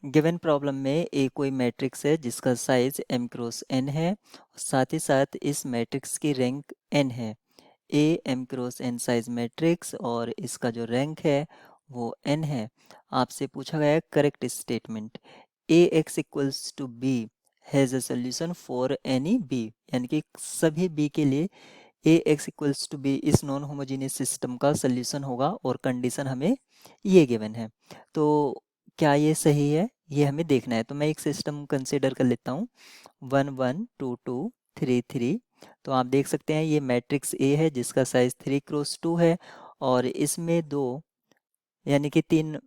Given problem में ए कोई matrix है जिसका साइज m क्रॉस n है, साथ ही साथ इस मैट्रिक्स की रैंक n है। ए m cross n size matrix और इसका जो रैंक है वो n है। आपसे पूछा गया है correct statement. A x equals to B has a solution for any B, यानी कि सभी बी के लिए A x equals to B इस नॉन होमोजीनियस सिस्टम का सोल्यूशन होगा और कंडीशन हमें ये गिवन है। तो क्या ये सही है, ये हमें देखना है। तो मैं एक सिस्टम कंसिडर कर लेता हूँ, 1 1 2 2 3 3। तो आप देख सकते हैं ये मैट्रिक्स ए है जिसका साइज 3 क्रॉस 2 है और इसमें दो यानी कि तीन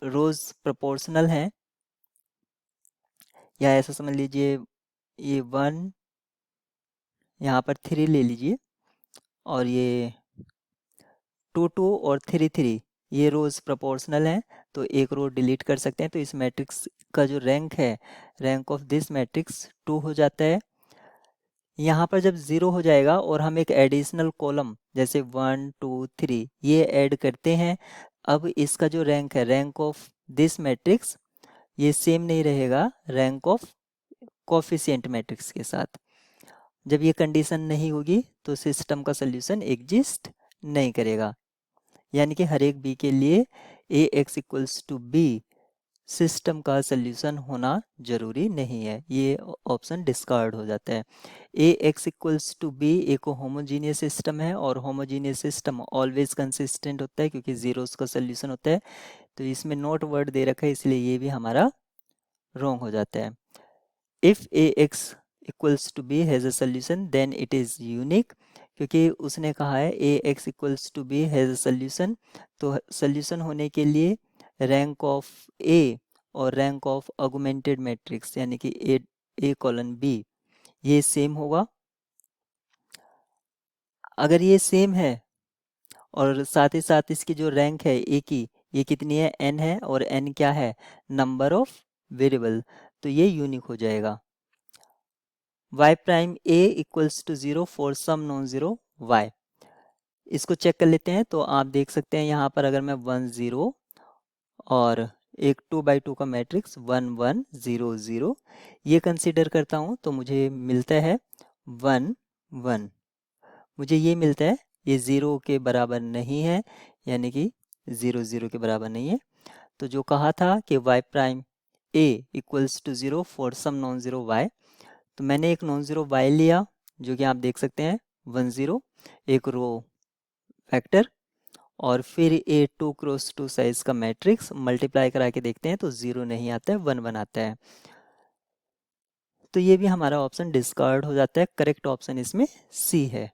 रोज प्रोपोर्शनल हैं, या ऐसा समझ लीजिए ये 1, यहाँ पर 3 ले लीजिए और ये 2 2 और 3 3, ये रोज प्रोपोर्शनल हैं। तो एक रो डिलीट कर सकते हैं। तो इस मैट्रिक्स का जो रैंक है, रैंक ऑफ दिस मैट्रिक्स 2 हो जाता है। यहाँ पर जब 0 हो जाएगा और हम एक एडिशनल कॉलम जैसे 1 2 3 ये ऐड करते हैं, अब इसका जो रैंक है, रैंक ऑफ दिस मैट्रिक्स, ये सेम नहीं रहेगा रैंक ऑफ कोफिशिएंट मैट्रिक्स के साथ। जब ये कंडीशन नहीं होगी तो सिस्टम का सोल्यूशन एग्जिस्ट नहीं करेगा, यानी कि हर एक बी के लिए A x equals to B system का सोल्यूशन होना जरूरी नहीं है, ये ऑप्शन डिस्कार्ड हो जाता है। A x equals to B एक होमोजीनियस सिस्टम है और होमोजीनियस सिस्टम ऑलवेज कंसिस्टेंट होता है क्योंकि जीरोस का सोल्यूशन होता है। तो इसमें नॉट वर्ड दे रखा है इसलिए ये भी हमारा रॉन्ग हो जाता है। If A x equals to B has a solution then it is unique, क्योंकि उसने कहा है A x equals to B has a solution. तो सोल्यूशन होने के लिए रैंक ऑफ ए और रैंक ऑफ ऑगमेंटेड मैट्रिक्स यानी कि ए कॉलन बी ये सेम होगा। अगर ये सेम है और साथ ही साथ इसकी जो रैंक है ए की, ये कितनी है, n है, और n क्या है, नंबर ऑफ वेरिएबल, तो ये यूनिक हो जाएगा। y prime a equals to 0 for some non zero y। इसको चेक कर लेते हैं। तो आप देख सकते हैं यहाँ पर अगर मैं 1 0 और एक 2 by 2 का मैट्रिक्स 1 1 0 0 ये कंसीडर करता हूँ तो मुझे मिलता है 1 1। मुझे ये मिलता है, ये 0 के बराबर नहीं है, यानी कि 0 0 के बराबर नहीं है। तो जो कहा था कि y prime a equals to 0 for some non zero y, तो मैंने एक नॉन ज़ीरो y लिया जो कि आप देख सकते हैं 1 0, एक रो वेक्टर, और फिर ए 2 क्रॉस 2 साइज का मैट्रिक्स मल्टीप्लाई करा के देखते हैं तो 0 नहीं आता है, 1 1 आता है। तो ये भी हमारा ऑप्शन डिस्कार्ड हो जाता है। करेक्ट ऑप्शन इसमें सी है।